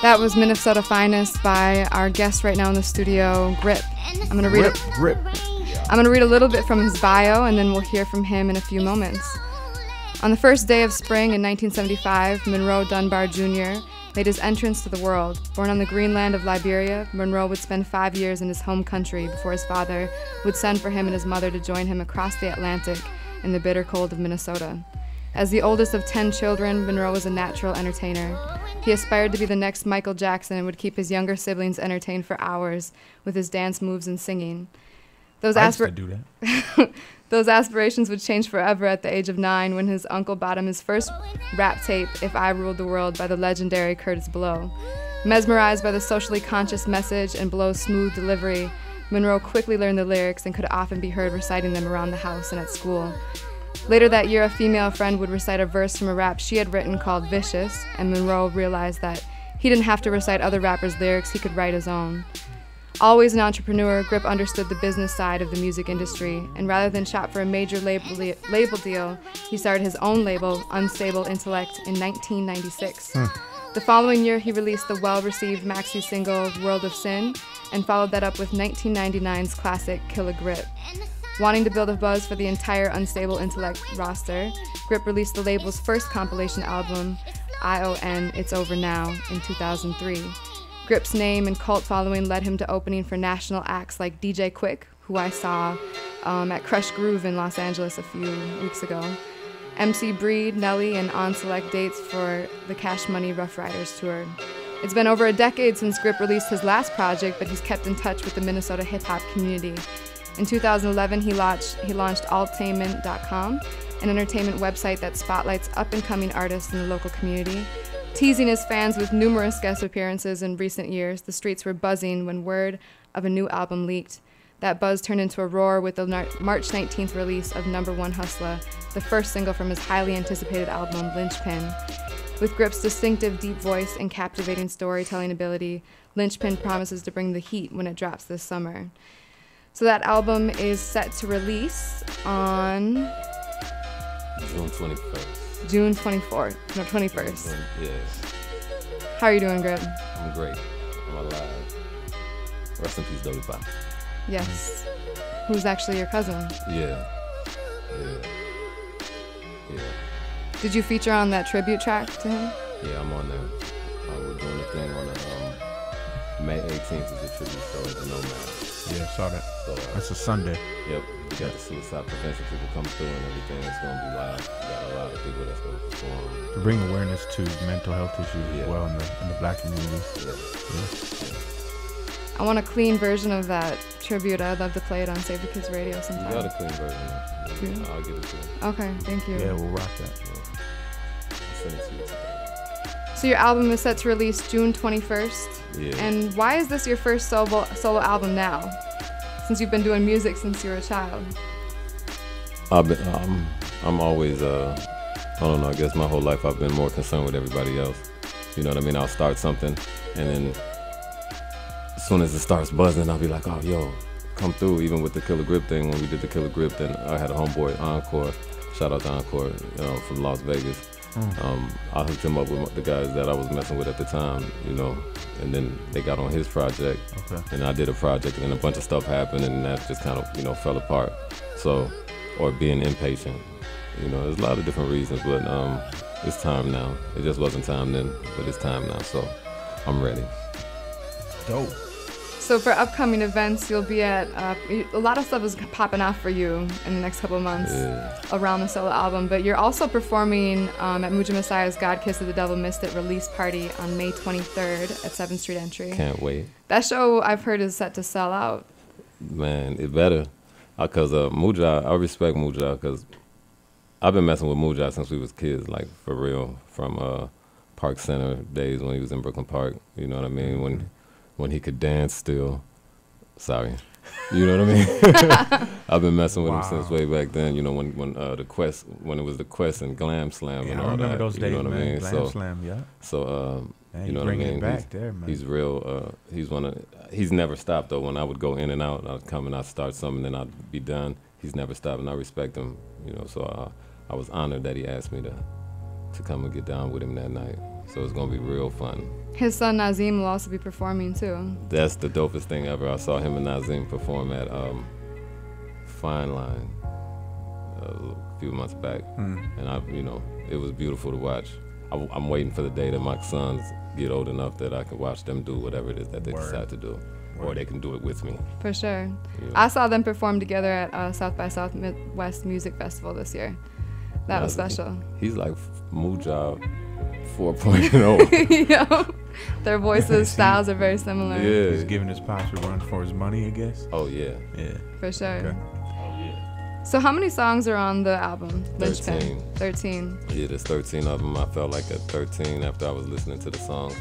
That was Minnesota Finest by our guest right now in the studio, Grip. I'm gonna read I'm gonna read a little bit from his bio, and then we'll hear from him in a few moments. On the first day of spring in 1975, Monroe Dunbar Jr. made his entrance to the world. Born on the Greenland of Liberia, Monroe would spend 5 years in his home country before his father would send for him and his mother to join him across the Atlantic in the bitter cold of Minnesota. As the oldest of 10 children, Monroe was a natural entertainer. He aspired to be the next Michael Jackson and would keep his younger siblings entertained for hours with his dance moves and singing. Those aspirations would change forever at the age of 9 when his uncle bought him his first rap tape, If I Ruled the World, by the legendary Curtis Blow. Mesmerized by the socially conscious message and Blow's smooth delivery, Monroe quickly learned the lyrics and could often be heard reciting them around the house and at school. Later that year, a female friend would recite a verse from a rap she had written called Vicious, and Monroe realized that he didn't have to recite other rappers' lyrics, he could write his own. Always an entrepreneur, Grip understood the business side of the music industry, and rather than shop for a major label deal, he started his own label, Unstable Intellect, in 1996. The following year, he released the well-received maxi single, World of Sin, and followed that up with 1999's classic, Kill a Grip. Wanting to build a buzz for the entire Unstable Intellect roster, Grip released the label's first compilation album, ION, It's Over Now, in 2003. Grip's name and cult following led him to opening for national acts like DJ Quick, who I saw at Crush Groove in Los Angeles a few weeks ago, MC Breed, Nelly, and on select dates for the Cash Money Rough Riders tour. It's been over a decade since Grip released his last project, but he's kept in touch with the Minnesota hip-hop community. In 2011, he launched Altainment.com, an entertainment website that spotlights up-and-coming artists in the local community. Teasing his fans with numerous guest appearances in recent years, the streets were buzzing when word of a new album leaked. That buzz turned into a roar with the March 19th release of Number One Hustler, the first single from his highly anticipated album, Linchpin. With Grip's distinctive deep voice and captivating storytelling ability, Linchpin promises to bring the heat when it drops this summer. So that album is set to release on June 21st. June 24th, no, 21st. Yes. How are you doing, Grip? I'm great. I'm alive. Rest in peace, Dolly Pop. Yes. Who's actually your cousin? Yeah. Did you feature on that tribute track to him? Yeah, I'm on there. We're doing a thing on May 18th is a tribute show at the Nomad. Yeah, I saw that. So, that's a Sunday. Yep. We got the suicide prevention people come through and everything. It's going to be live. We got a lot of people that's going to perform. To bring awareness to mental health issues as well in the black community. I want a clean version of that tribute. I'd love to play it on Save the Kids Radio sometime. You got a clean version. I'll give it to you. Okay, thank you. Yeah, we'll rock that. I'll send it to you today. So your album is set to release June 21st. Yeah. And why is this your first solo album now? Since you've been doing music since you were a child. I'm always, I don't know, I guess my whole life I've been more concerned with everybody else. You know what I mean? I'll start something, and then as soon as it starts buzzing, I'll be like, oh, yo, come through. Even with the Killer Grip thing, when we did the Killer Grip, then I had a homeboy, Encore, shout out to Encore, from Las Vegas. I hooked him up with the guys that I was messing with at the time, and then they got on his project, and I did a project, and then a bunch of stuff happened, and that just kind of, fell apart. So, or being impatient, there's a lot of different reasons, but it's time now. It just wasn't time then, but it's time now, so I'm ready. Dope. So for upcoming events, you'll be at, a lot of stuff is popping off for you in the next couple of months around the solo album, but you're also performing at Muja Messiah's God Kiss of the Devil Missed It release party on May 23rd at 7th Street Entry. Can't wait. That show, I've heard, is set to sell out. Man, it better. Because Muja, I respect Muja, because I've been messing with Muja since we was kids, like for real, from Park Center days when he was in Brooklyn Park, you know what I mean? When he could dance still. Sorry. You know what I mean? I've been messing with him since way back then, when the Quest, when it was the Quest and Glam Slam and all that. I remember those days, you know what I mean? Glam Slam, yeah. So, man, you know what I mean? It back there, man. He's real, he's never stopped though. When I would go in and out, I'd come and I'd start something, then I'd be done. He's never stopped, and I respect him, so I was honored that he asked me to come and get down with him that night. So it's gonna be real fun. His son Nazim will also be performing too. That's the dopest thing ever. I saw him and Nazim perform at Fine Line a few months back, and it was beautiful to watch. I'm waiting for the day that my sons get old enough that I can watch them do whatever it is that they decide to do, or they can do it with me. For sure. Yeah. I saw them perform together at South by Southwest Music Festival this year. That was special. He's like Mujab 4.0. Yeah. Their voices, styles are very similar. Yeah. He's giving his pops a run for his money, I guess. Oh, yeah. Yeah. For sure. Okay. So how many songs are on the album? 13. 13. Yeah, there's 13 of them. I felt like at 13, after I was listening to the songs,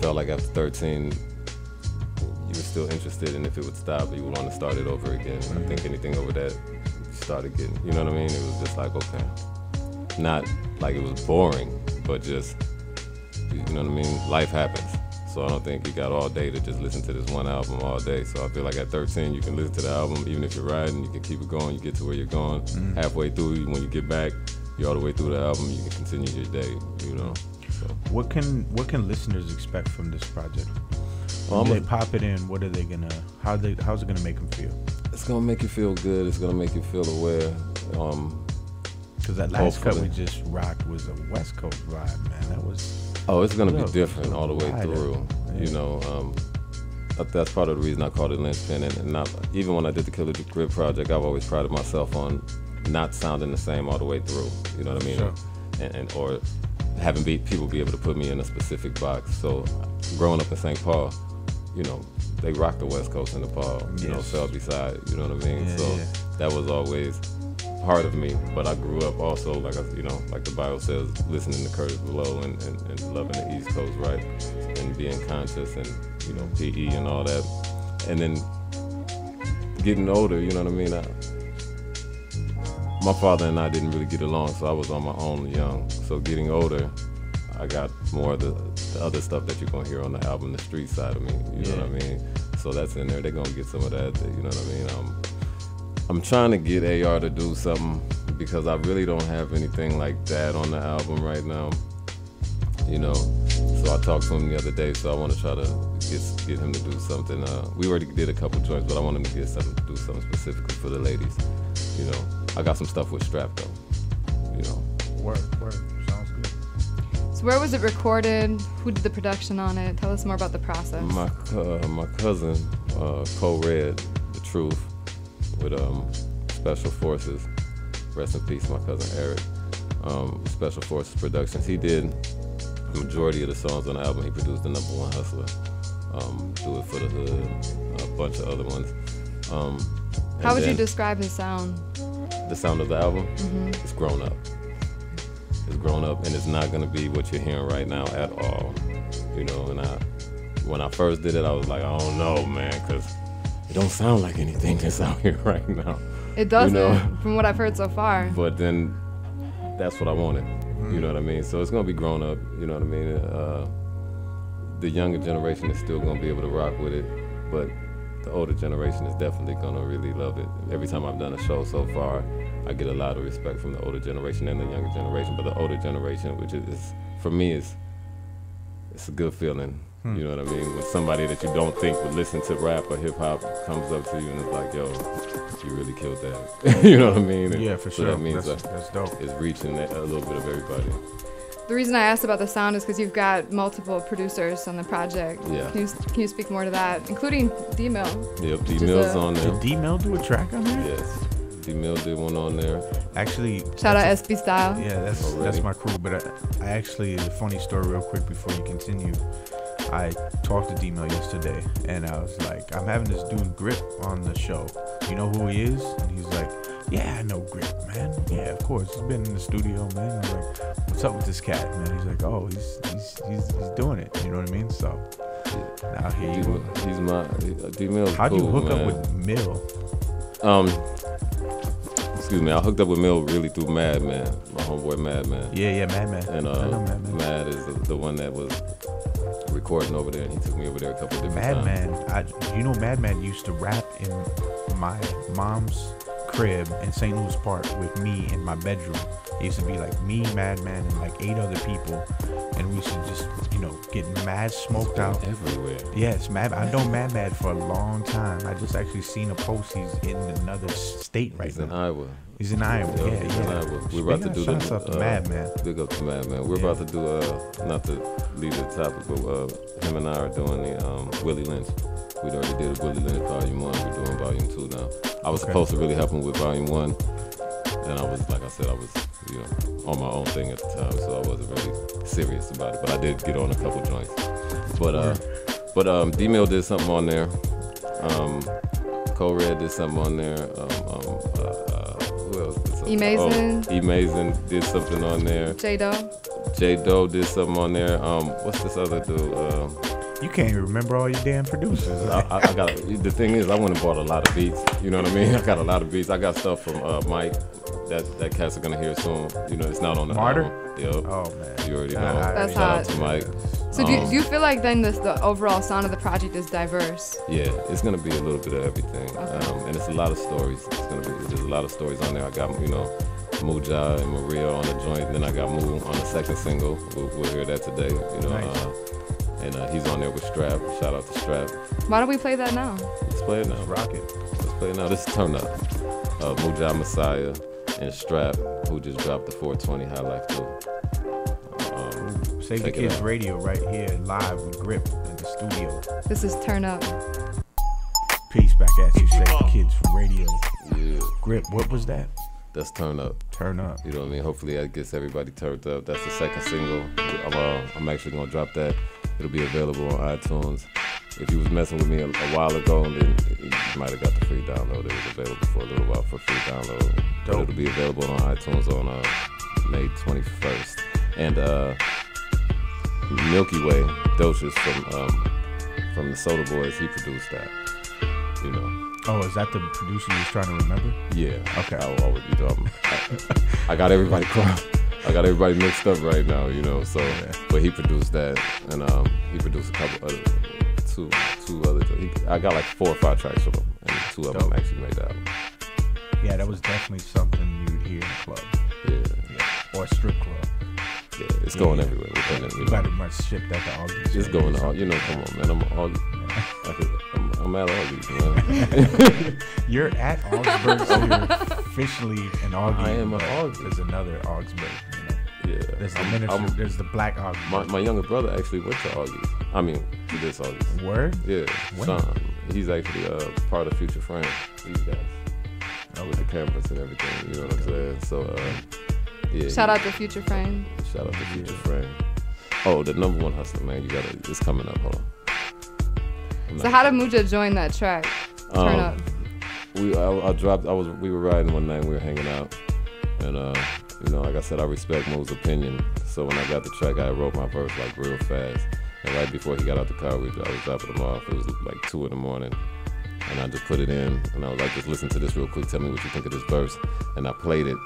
felt like after 13, you were still interested in if it would stop, or you would want to start it over again. I think anything over that, you started getting, you know what I mean? It was just like, okay. Not like it was boring, but just, you know what I mean? Life happens. So I don't think you got all day to just listen to this one album all day. So I feel like at 13, you can listen to the album, even if you're riding, you can keep it going, you get to where you're going. Halfway through, when you get back, you're all the way through the album, you can continue your day, you know. So. What can listeners expect from this project? When they pop it in, what are they gonna, how's it gonna make them feel? It's gonna make you feel good, it's gonna make you feel aware. Because that last cut we just rocked was a West Coast vibe, man. That was... Oh, it's gonna be different all the way through. Yeah. You know, that's part of the reason I called it Linchpin. And not, even when I did the Killer Grip project, I've always prided myself on not sounding the same all the way through. You know what I mean? Sure. And or having people be able to put me in a specific box. So growing up in St. Paul, you know, they rocked the West Coast in the Paul. You know, Selby side. You know what I mean? Yeah, so that was always part of me, but I grew up also, like the Bible says, listening to Curtis Blow and loving the East Coast, right? And being conscious and, you know, PE and all that. And then getting older, you know what I mean? My father and I didn't really get along, so I was on my own young. So getting older, I got more of the other stuff that you're gonna hear on the album, the street side of me, you know what I mean? So that's in there, they're gonna get some of that, you know what I mean? I'm trying to get AR to do something because I really don't have anything like that on the album right now, you know. So I talked to him the other day, so I want to try to get him to do something. We already did a couple joints, but I want him to do something specifically for the ladies, you know. I got some stuff with Strap though, you know. Word, sounds good. So where was it recorded? Who did the production on it? Tell us more about the process. My cousin, co-read The Truth with Special Forces. Rest in peace, my cousin Eric. Special Forces Productions. He did the majority of the songs on the album. He produced the number one Hustler, Do It for the Hood, a bunch of other ones. How would you describe his sound? The sound of the album? It's grown up. It's grown up, and it's not gonna be what you're hearing right now at all. You know, and when I first did it, I was like, I don't know, man, because it don't sound like anything that's out here right now. It doesn't, you know? from what I've heard so far. But then that's what I wanted. You know what I mean? So it's gonna be grown up. You know what I mean? The younger generation is still gonna be able to rock with it, but the older generation is definitely gonna really love it. Every time I've done a show so far, I get a lot of respect from the older generation and the younger generation. But the older generation, which is for me, it's a good feeling. You know what I mean? When somebody that you don't think would listen to rap or hip hop comes up to you and is like, yo, you really killed that. You know what I mean? And yeah, for so sure. That means that's dope. It's reaching a little bit of everybody. The reason I asked about the sound is because you've got multiple producers on the project. Yeah. Can you speak more to that, including D-Mill? Yep, D-Mill's on there. Did D-Mill do a track on there? Yes. D-Mill did one on there. Actually, shout out SB Style. Yeah, that's my crew. But I actually, a funny story real quick before you continue. I talked to D-Mill yesterday, and I was like, I'm having this dude Grip on the show. You know who he is? And he's like, yeah, I know Grip, man. Yeah, of course. He's been in the studio, man. I'm like, what's up with this cat, man? He's like, oh, he's doing it. You know what I mean? So now here you go. He's my D-Mill's How'd cool, you hook man. up with Mill? Excuse me, I hooked up with Mill really through Madman, my homeboy Madman. Yeah, Madman. And I know Madman. Mad is the one that was recording over there, and he took me over there a couple of different times. Madman, Madman used to rap in my mom's crib in St. Louis Park with me in my bedroom. It used to be like me, Madman, and like 8 other people, and we should just, get mad smoked out everywhere. Yes, I've known Mad for a long time. I just actually seen a post. He's in another state right He's now. in Iowa. He's in Iowa. Yeah, He's in Iowa. We're about to do Shout out to Madman. Big up to Madman. We're about to do not to leave the topic, but him and I are doing the Willie Lynch. We already did a Willie Lynch Volume 1. We're doing Volume 2 now. I was supposed to really help him with Volume 1, and I was, like I said, on my own thing at the time, so I wasn't really serious about it. But I did get on a couple joints. But D-Mill did something on there. Co-Red did something on there. Who else did something? E-Mazen did something on there. J-Doe did something on there. What's this other dude? You can't even remember all your damn producers. I got. The thing is, I went and bought a lot of beats. You know what I mean? I got a lot of beats. I got stuff from Mike. That cats are gonna hear soon. It's not on the Martyr? album. Yep. Oh man. You already know. That's Shout out hot. to Mike. So do you feel like then the overall sound of the project is diverse? Yeah, it's gonna be a little bit of everything, Okay. and it's a lot of stories. There's a lot of stories on there. I got Muja and Maria on the joint, and then I got Moo on the second single. We'll hear that today. Nice. And he's on there with Strap. Shout out to Strap. Why don't we play that now? Let's play it now. Rock it. Let's play it now. This is Turn Up. Muja Messiah and Strap, who just dropped the 420 High Life 2. Save the Take it Kids out. Radio right here live with Grip in the studio. This is Turn Up. Peace back at you, Save the Kids Radio. Yeah, Grip, what was that? that's Turn Up. Turn Up. You know what I mean? Hopefully that gets everybody turned up. That's the second single. I'm actually gonna drop that. It'll be available on iTunes. If you was messing with me a while ago, then you might have got the free download. It was available for a little while for free download. But it'll be available on iTunes on May 21st. And Milky Way, Doshas from the Soda Boys, he produced that. Oh, is that the producer you was trying to remember? Yeah. Okay. I got everybody I got everybody mixed up right now, So, but he produced that, and he produced a couple other, two other. I got like 4 or 5 tracks from him, and 2 of them actually made the album. Yeah, that was definitely something you'd hear in a club. Yeah. Or a strip club. Yeah, it's going everywhere. We're putting it, You better much ship that to August. It's going to, come on, man. I'm at August, man. You're at Augsburg, so you're officially an Augie. I am an Augie. There's another Augsburg, Yeah. There's the miniature, there's the black Augsburg. My younger brother actually went to August. I mean, he did August. Word? Yeah, When? Sean. He's actually part of Future Frame. These guys. With the cameras and everything, you know what I'm saying? So, yeah. Shout out to Future Frame. Shout out to Future Frame. Oh, the number 1 hustler, man. It's coming up. Hold on. So how did Muja join that track? Turn Up. We were riding one night and we were hanging out. And, like I said, I respect Mo's opinion. So when I got the track, I wrote my verse like real fast. And right before he got out the car, I was dropping him off. It was like 2 in the morning. And I just put it in, and I was like, just listen to this real quick. Tell me what you think of this verse. And I played it.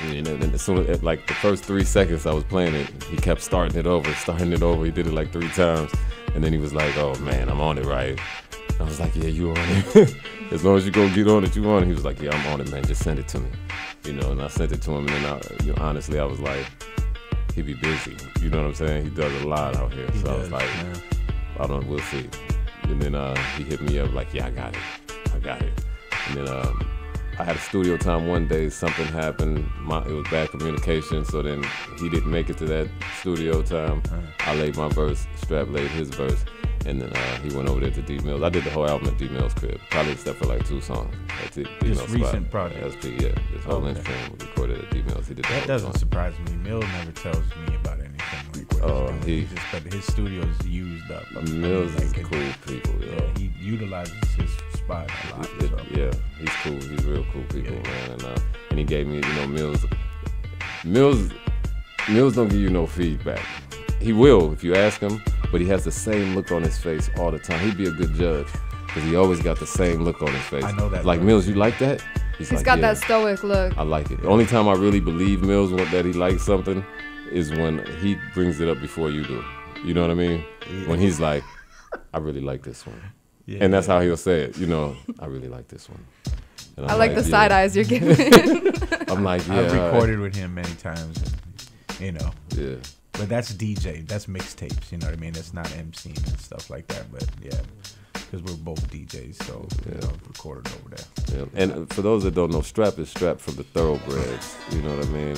And as soon as, like the first 3 seconds I was playing it, he kept starting it over. He did it like 3 times. And then he was like, oh man, I'm on it, right? I was like, yeah, you on it. As long as you go get on it, you on it. He was like, yeah, I'm on it, man. Just send it to me. And I sent it to him. And then honestly, I was like, he be busy. You know what I'm saying? He does a lot out here. So I was like, I don't know, we'll see. And then he hit me up like, yeah, I got it. And then I had a studio time one day. Something happened. It was bad communication. So then he didn't make it to that studio time. I laid my verse. Strap laid his verse. And then he went over there to D-Mills. I did the whole album at D-Mills' crib. Probably except for like 2 songs. That's it. This recent project. SP, yeah. This whole Linchpin was recorded at D-Mills. He did That doesn't surprise me. Mills never tells me about anything like what he's doing. But his studio is used up. Mills is cool people, yeah. He utilizes his spot a lot. Yeah, he's cool. He's real cool people, man. And he gave me, Mills don't give you no feedback. He will if you ask him, but he has the same look on his face all the time. He'd be a good judge because he always got the same look on his face. I know that. Like, Mills, you like that? He's like, got that stoic look. I like it. The only time I really believe Mills that he likes something is when he brings it up before you do. You know what I mean? Yeah. When he's like, I really like this one. Yeah, and that's how he'll say it. I really like this one. And I like the yeah. side eyes you're giving. I'm like, yeah. I've recorded with him many times, and, you know. Yeah. But that's DJ. That's mixtapes. You know what I mean? That's not MCing and stuff like that. But yeah, because we're both DJs, so you know, recorded over there. Yeah. And for those that don't know, Strap is Strap from the Thoroughbreds. You know what I mean?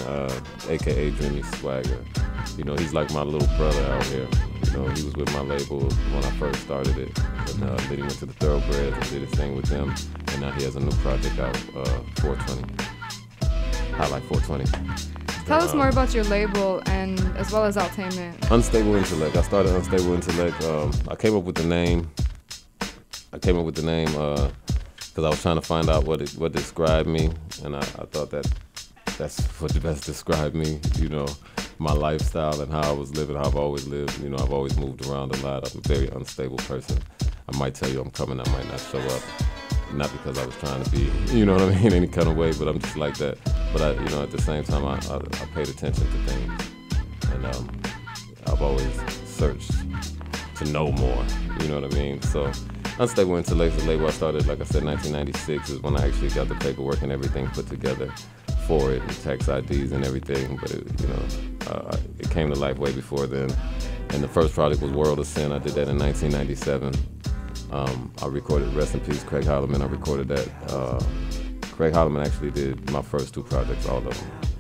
AKA Dreamy Swagger. You know, he's like my little brother out here. You know, he was with my label when I first started it. And then he went to the Thoroughbreds and did his thing with them. And now he has a new project out, 420. Highlight 420. Tell us more about your label and as well as Altainment. Unstable Intellect. I started Unstable Intellect. I came up with the name. Because I was trying to find out what described me, and I thought that's what best described me. You know, my lifestyle and how I was living, how I've always lived. You know, I've always moved around a lot. I'm a very unstable person. I might tell you I'm coming, I might not show up. Not because I was trying to be, you know what I mean, any kind of way, but I'm just like that. But at the same time, I paid attention to things, and I've always searched to know more. You know what I mean? So, Unstable Intellect, the label I started, like I said, 1996 is when I actually got the paperwork and everything put together for it, and tax IDs and everything. But it came to life way before then. And the first project was World of Sin. I did that in 1997. I recorded, rest in peace, Craig Holloman. I recorded that. Craig Holloman actually did my first two projects, all of them.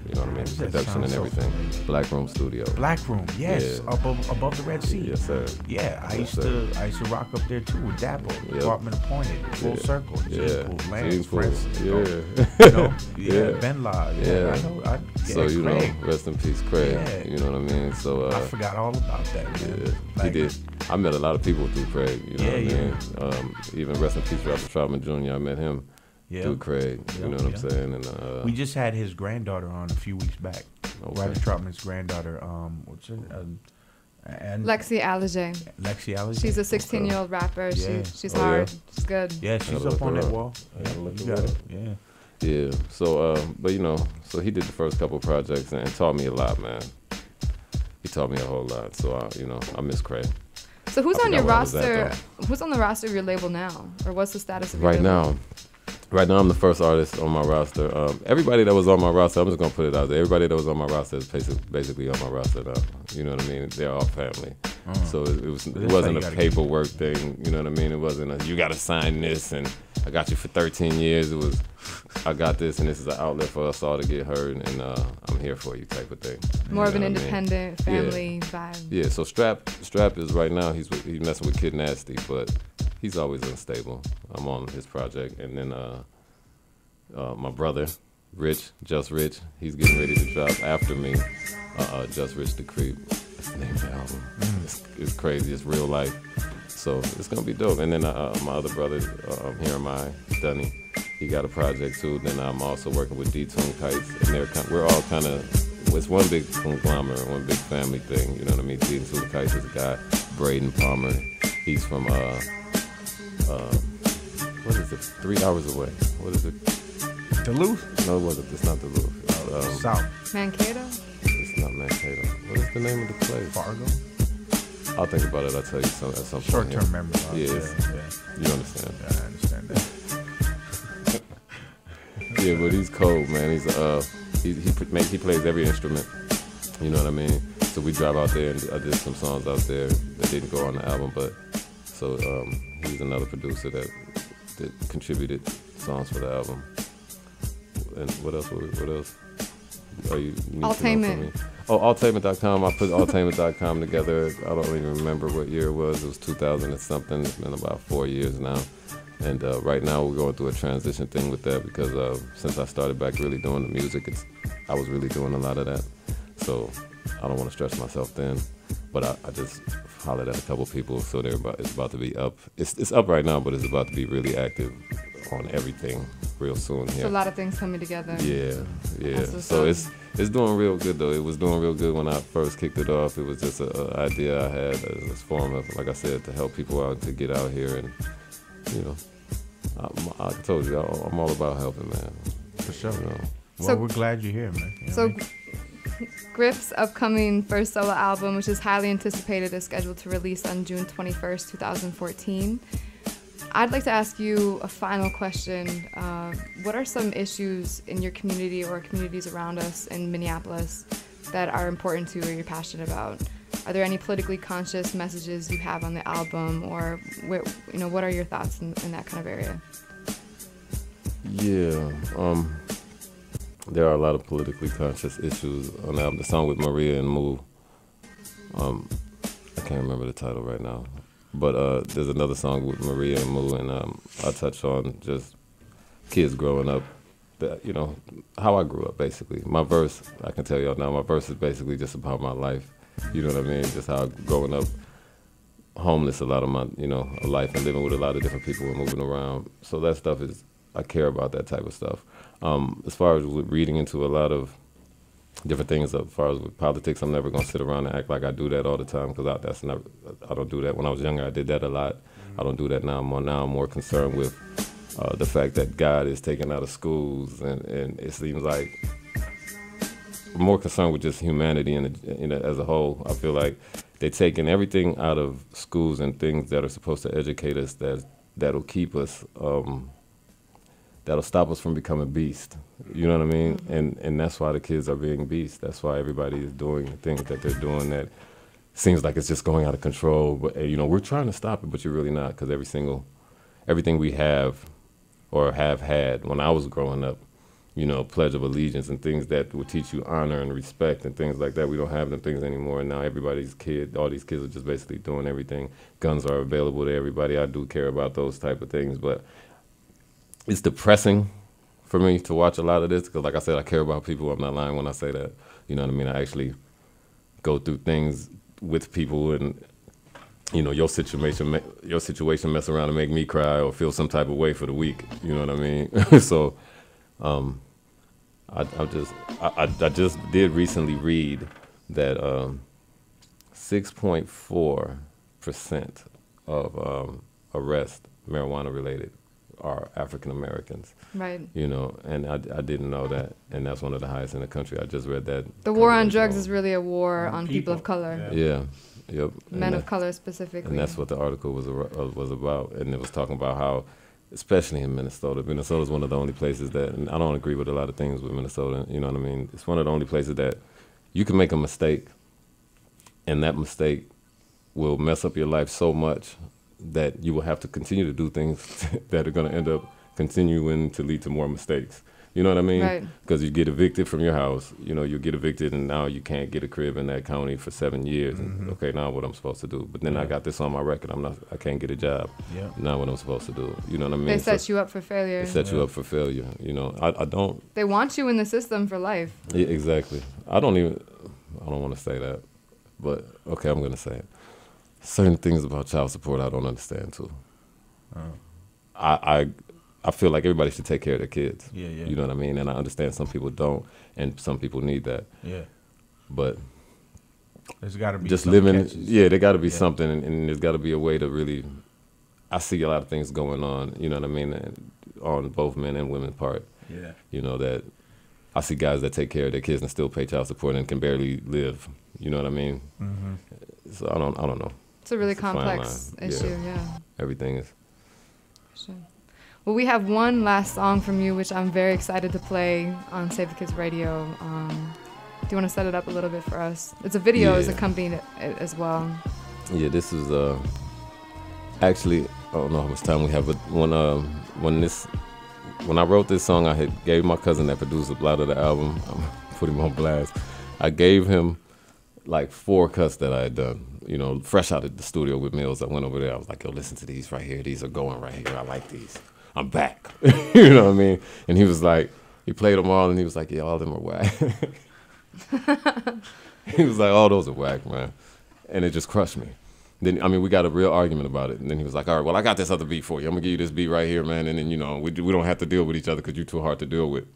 You know what I mean? Production and everything. So Black Room Studio. Black Room, yes, yeah. above the Red Sea. Yes, sir. Yeah, I used to rock up there too with Dappo, Department Appointed, Full Circle, Lance, Prince, you know, Ben La. Yeah, I know. So you know, rest in peace, Craig. Yeah. You know what I mean? So I forgot all about that. Man. Yeah, like, he did. I met a lot of people through Craig. You know what I mean? Even rest in peace, Robert Troutman Jr. I met him. Through Craig, you know what I'm saying? And we just had his granddaughter on a few weeks back. Okay. Robert Troutman's granddaughter, what's her? Lexi Alliger. Lexi Alliger. She's a 16-year-old rapper. She's hard. She's good. Yeah, she's up on that wall. You got it. Yeah. Yeah. So, but you know, so he did the first couple projects and taught me a lot, man. He taught me a whole lot. So I miss Craig. So who's on your roster? Who's on the roster of your label now, or what's the status of your label? Right now, I'm the first artist on my roster. Everybody that was on my roster, I'm just gonna put it out there. Everybody that was on my roster is basically on my roster now. You know what I mean? They're all family. So it wasn't a paperwork thing. You know what I mean? It wasn't you gotta sign this and I got you for 13 years. It was I got this and this is an outlet for us all to get heard and I'm here for you type of thing. More of an independent family vibe. Yeah. So Strap is right now he's messing with Kid Nasty, but he's always unstable. I'm on his project, and then my brother, Just Rich, he's getting ready to drop after me. Just Rich the Creep. That's the name of the album. It's crazy. It's real life. So it's gonna be dope. And then my other brother, Here Am I, Dunny, he got a project too. Then I'm also working with D-Tune Kites, and we're all kind of, it's one big conglomerate, one big family thing. You know what I mean? D-Tune Kites is a guy, Braden Palmer. He's from what is it? 3 hours away. What is it? Duluth? No, it wasn't. It's not Duluth. South. Mankato? It's not Mankato. What is the name of the place? Fargo? I'll think about it. I'll tell you at some point. Short-term memory. Yeah. You understand. Yeah, I understand that. Yeah, but he's cold, man. He plays every instrument. You know what I mean? So we drive out there, and I did some songs out there that didn't go on the album, but so he's another producer that contributed songs for the album. And what else? Are you Altainment. Altainment.com. I put Altainment.com together. I don't even remember what year it was. It was 2000 and something. It's been about 4 years now. And right now we're going through a transition thing with that because since I started back really doing the music, I was really doing a lot of that. So I don't want to stretch myself thin. But I just hollered at a couple people, so it's about to be up. It's up right now, but it's about to be really active on everything real soon here. So a lot of things coming together. Yeah. So it's doing real good though. It was doing real good when I first kicked it off. It was just an idea I had as a form of, like I said, to help people out to get out here, and you know, I told you I'm all about helping, man. For sure. You know. Well, we're glad you're here, man. You know so. Griff's upcoming first solo album, which is highly anticipated, is scheduled to release on June 21st, 2014. I'd like to ask you a final question. What are some issues in your community or communities around us in Minneapolis that are important to you or you're passionate about? Are there any politically conscious messages you have on the album, or what are your thoughts in that kind of area? Yeah, there are a lot of politically conscious issues on the album. The song with Maria and Moo, I can't remember the title right now, but there's another song with Maria and Moo, and I touch on just kids growing up, how I grew up, basically. My verse, I can tell y'all now, my verse is basically just about my life. You know what I mean? Just how growing up homeless a lot of my, life, and living with a lot of different people and moving around. So that stuff is, I care about that type of stuff. As far as with reading into a lot of different things, as far as with politics, I'm never going to sit around and act like I do that all the time, because I don't do that. When I was younger, I did that a lot. I don't do that now. I'm more concerned with the fact that God is taken out of schools, and it seems like I'm more concerned with just humanity as a whole. I feel like they're taking everything out of schools and things that are supposed to educate us, that'll keep us, that'll stop us from becoming beasts. You know what I mean? And that's why the kids are being beasts. That's why everybody is doing the things that they're doing that seems like it's just going out of control. But we're trying to stop it, but you're really not, because everything we have or have had when I was growing up, Pledge of Allegiance and things that would teach you honor and respect and things like that. We don't have them things anymore. And now all these kids are just basically doing everything. Guns are available to everybody. I do care about those type of things, but it's depressing for me to watch a lot of this, because like I said, I care about people. I'm not lying when I say that. You know what I mean? I actually go through things with people, and your situation mess around and make me cry or feel some type of way for the week. You know what I mean? So I just did recently read that 6.4% of arrests, marijuana related, are African Americans. Right. And I didn't know that, and that's one of the highest in the country. I just read that. The war on drugs is really a war on people of color. Yeah. Yep. Men of color specifically. And that's what the article was about, and it was talking about how, especially in Minnesota. Minnesota's one of the only places that, and I don't agree with a lot of things with Minnesota, you know what I mean? It's one of the only places that you can make a mistake, and that mistake will mess up your life so much that you will have to continue to do things that are going to end up continuing to lead to more mistakes. You know what I mean? Right. Because you get evicted from your house, you get evicted, and now you can't get a crib in that county for 7 years. And, okay, now what I'm supposed to do? But then I got this on my record. I can't get a job. Yeah. Now what I'm supposed to do? You know what I mean? They set you up for failure. They set you up for failure. I don't. They want you in the system for life. Yeah, exactly. I don't want to say that, but okay, I'm gonna say it. Certain things about child support I don't understand too. I feel like everybody should take care of their kids. Yeah. You know what I mean? And I understand some people don't, and some people need that. Yeah. But there's got to be just living. Catches. Yeah, there got to be something, and there's got to be a way to really. I see a lot of things going on. You know what I mean? On both men and women's part. Yeah. That I see guys that take care of their kids and still pay child support and can barely live. You know what I mean? Mm-hmm. So I don't know. It's a really complex issue. Yeah. Everything is. Sure. Well, we have one last song from you, which I'm very excited to play on Save the Kids Radio. Do you want to set it up a little bit for us? It's a video is accompanied it as well. Yeah, this is actually, I don't know how much time we have, but when I wrote this song, I had gave my cousin that produced a lot of the album. I'm putting him on blast. I gave him like 4 cuts that I had done, fresh out of the studio with Mills. I went over there. I was like, yo, listen to these right here. These are going right here. I like these. I'm back. You know what I mean? And he was like, he played them all, and he was like, yeah, all of them are whack. He was like, all those are whack, man. And it just crushed me. Then, we got a real argument about it. And then he was like, all right, well, I got this other beat for you. I'm going to give you this beat right here, man. And then, we don't have to deal with each other because you're too hard to deal with.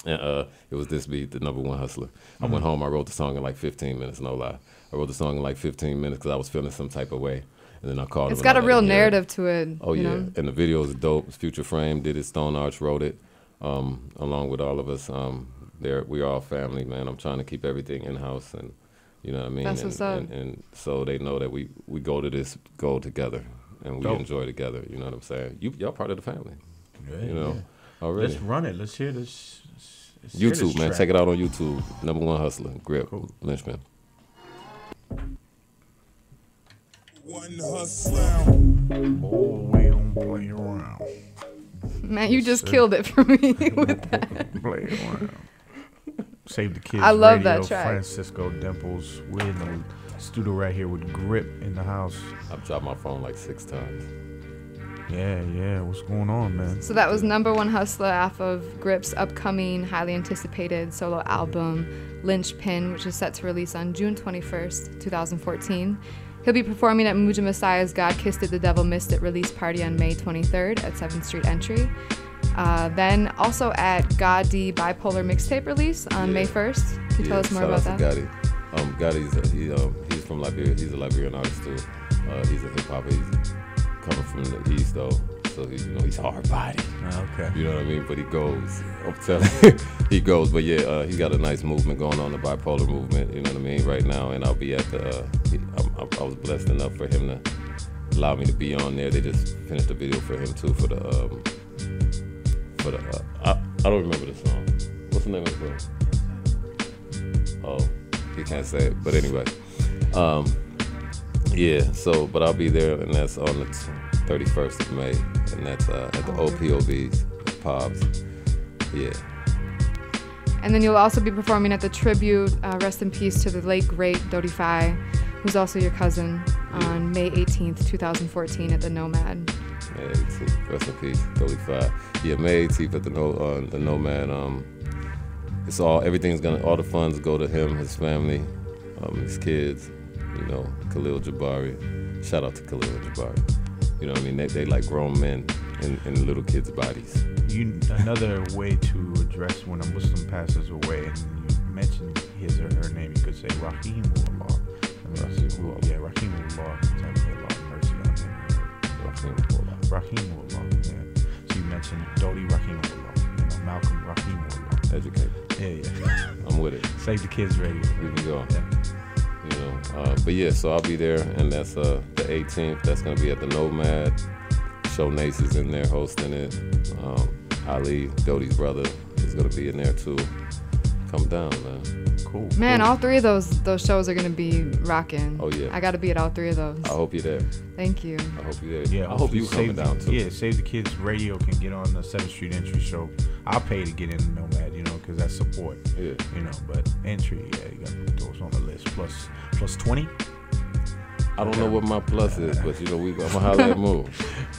And it was this beat, the Number One Hustler. I went home, I wrote the song in like 15 minutes, no lie. I wrote the song in like 15 minutes because I was feeling some type of way. And then I called him. It's got a real narrative to it. Oh, yeah. And the video is dope. Future Frame did it. Stone Arch wrote it, along with all of us. We're all family, man. I'm trying to keep everything in-house, and you know what I mean? That's what's up. And so they know that we go to this goal together. and we Dope. enjoy together. You know what I'm saying? Y'all part of the family. Yeah, You know, yeah. already. Let's run it. Let's hear this. Let's hear YouTube, this man. track. Check it out on YouTube. Number one hustler, Grip, Cool. Linchpin. One hustler. Oh, we don't play around. Man, you just killed it for me with that. Play around. Save the Kids I love Radio, that track. Francisco Dimples. We're in the studio right here with Grip in the house. I've dropped my phone like 6 times. Yeah. What's going on, man? So that was number one hustler off of Grip's upcoming, highly anticipated solo album, Linchpin, which is set to release on June 21st, 2014. He'll be performing at Muja Messiah's God Kissed It, The Devil Missed It release party on May 23rd at 7th Street Entry. Then also at God D Bipolar mixtape release on May 1st. Can you tell us more about that? Gotti. He's from Liberia. He's a Liberian artist too. He's a hip hopper. He's coming from the East though, so he's hard bodied. Okay. You know what I mean? But he goes. I'm telling you, he goes. But yeah, he's got a nice movement going on, the bipolar movement. You know what I mean? Right now, and I'll be at the. I was blessed enough for him to allow me to be on there. They just finished a video for him too for the. I don't remember the song. What's the name of the song? Oh, he can't say it. But anyway, yeah. So, but I'll be there, and that's on the 31st of May, and that's at the OPOVs, Pobs. Yeah. And then you'll also be performing at the tribute, rest in peace to the late great Dodie Fye, who's also your cousin, on May 18th, 2014 at the Nomad. May 18th, rest in peace, 35. Yeah, May 18th at the Nomad. It's all the funds go to him, his family, his kids. You know, Khalil Jabari. Shout out to Khalil Jabari. You know what I mean? They like grown men in little kids' bodies. Another way to address when a Muslim passes away and you mention his or her name, you could say Rahimullah. Yeah, Rahimullah. May Allah have mercy on him. Rahimullah. Yeah. So you mentioned Dodie Rahimullah. Malcolm Rahimullah. Educate. Yeah. I'm with it. Save the Kids Radio. We can go. Yeah. You know, but yeah, so I'll be there, and that's the 18th. That's gonna be at the Nomad. Show Nace is in there hosting it. Ali, Dodie's brother, is gonna be in there too. Come down, man. Cool. Man, all three of those shows are gonna be rocking. Oh yeah. I gotta be at all three of those. I hope you're there. Thank you. I hope you're there. Yeah, I hope you coming down too. Yeah, Save the Kids Radio can get on the 7th Street Entry show. I'll pay to get in the Nomad, because that's support. Yeah. But entry, yeah, you got to put those on the list. Plus 20. I don't know what my plus is, but I'm gonna holler at Moo.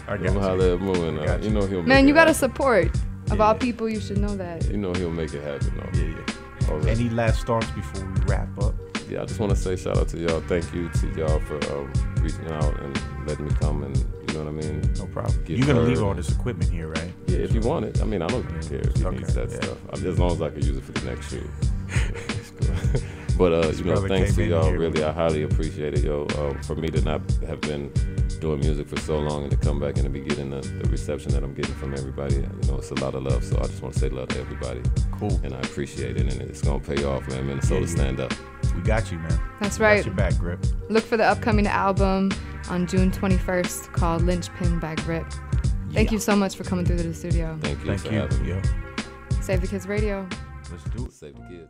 I I'm got gonna holler at Moo, and he'll make Man, it you gotta happen. support. Of Yeah. all people, you should know that. He'll make it happen though. Yeah. Already. Any last thoughts before we wrap up? Yeah, I just want to say shout out to y'all. Thank you to y'all for reaching out and letting me come, and you know what I mean. No problem. Get You're gonna heard. leave all this equipment here, right? Yeah, if you want it. I mean, I don't care if you Okay, need that yeah. stuff. As long as I can use it for the next shoot. It's cool. But brother thanks came to in y'all. here Really, with- I highly appreciate it, yo. For me to not have been doing music for so long and to come back and to be getting the reception that I'm getting from everybody, it's a lot of love. So I just want to say love to everybody. Cool. And I appreciate it, and it's gonna pay off, man. Minnesota, Yeah. stand up. We got you, man. That's We right. Got your back, Grip. Look for the upcoming album on June 21st called Linchpin by Grip. Thank you so much for coming through to the studio. Thank you Thank for you. having me. Yo. Save the Kids Radio. Let's do it. Save the kids.